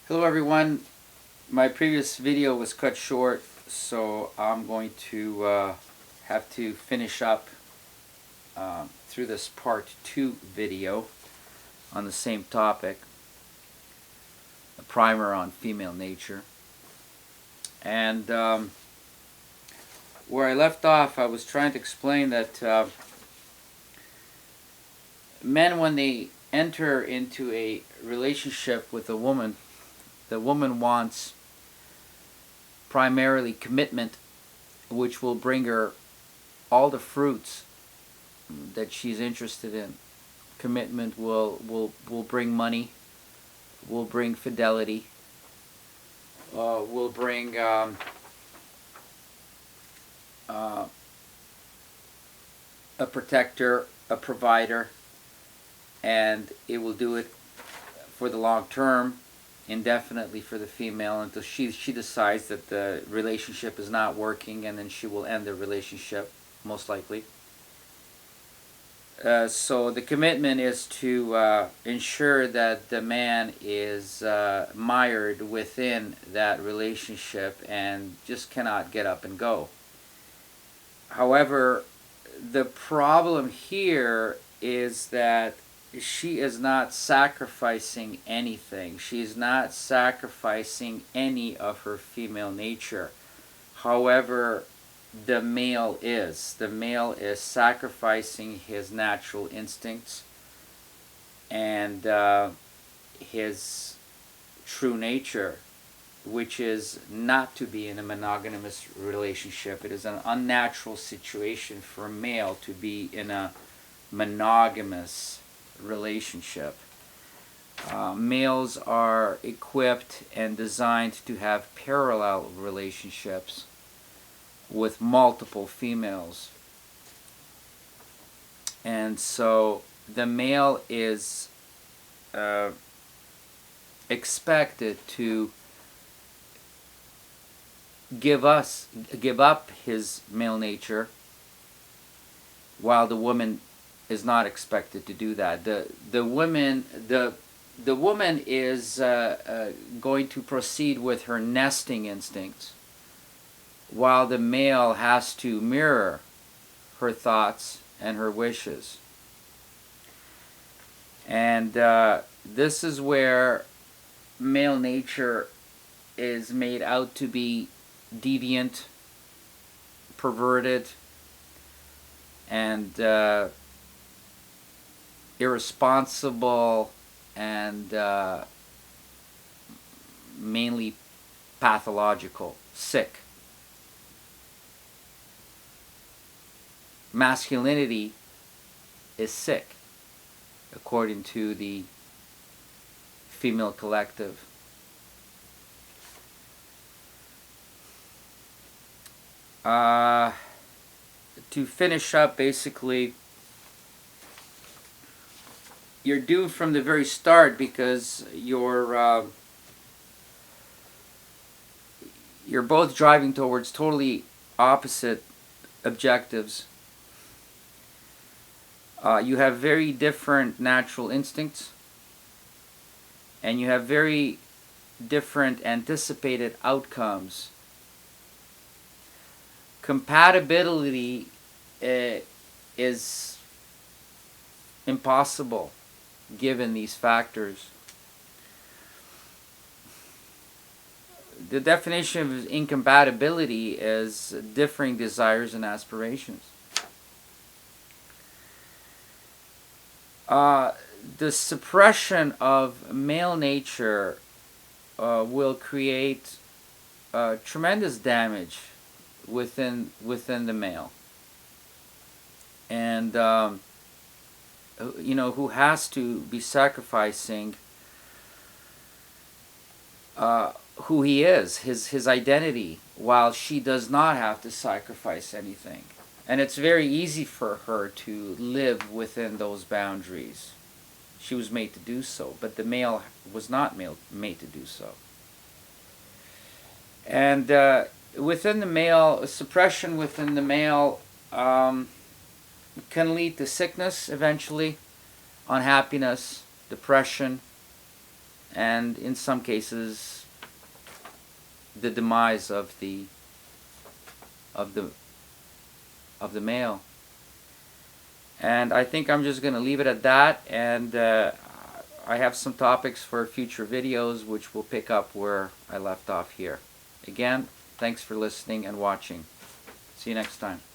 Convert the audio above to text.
Hello everyone. My previous video was cut short, so I'm going to have to finish up through this part 2 video on the same topic, a primer on female nature. And where I left off, I was trying to explain that men, when they enter into a relationship with a woman, the woman wants primarily commitment, which will bring her all the fruits that she's interested in. Commitment will bring money, will bring fidelity, will bring a protector, a provider, and it will do it for the long term, indefinitely for the female, until she decides that the relationship is not working, and then she will end the relationship, most likely. So the commitment is to ensure that the man is mired within that relationship and just cannot get up and go. However, the problem here is that she is not sacrificing anything. She's not sacrificing any of her female nature. However, the male is. The male is sacrificing his natural instincts and his true nature, which is not to be in a monogamous relationship. It is an unnatural situation for a male to be in a monogamous relationship. Males are equipped and designed to have parallel relationships with multiple females. And so the male is expected to give up his male nature, while the woman is not expected to do that. The woman is going to proceed with her nesting instincts, while the male has to mirror her thoughts and her wishes. And this is where male nature is made out to be deviant, perverted, and irresponsible, and mainly pathological, sick. Masculinity is sick, according to the female collective. To finish up, basically, you're doomed from the very start, because you're both driving towards totally opposite objectives. You have very different natural instincts, and you have very different anticipated outcomes. Compatibility is impossible given these factors. The definition of incompatibility is differing desires and aspirations. The suppression of male nature will create tremendous damage within the male, and who has to be sacrificing who he is, his identity, while she does not have to sacrifice anything. And it's very easy for her to live within those boundaries. She was made to do so, but the male was not made to do so. And within the male, suppression within the male can lead to sickness eventually, unhappiness, depression, and in some cases the demise of the male. And I think I'm just going to leave it at that, and I have some topics for future videos which will pick up where I left off here. Again, thanks for listening and watching. See you next time.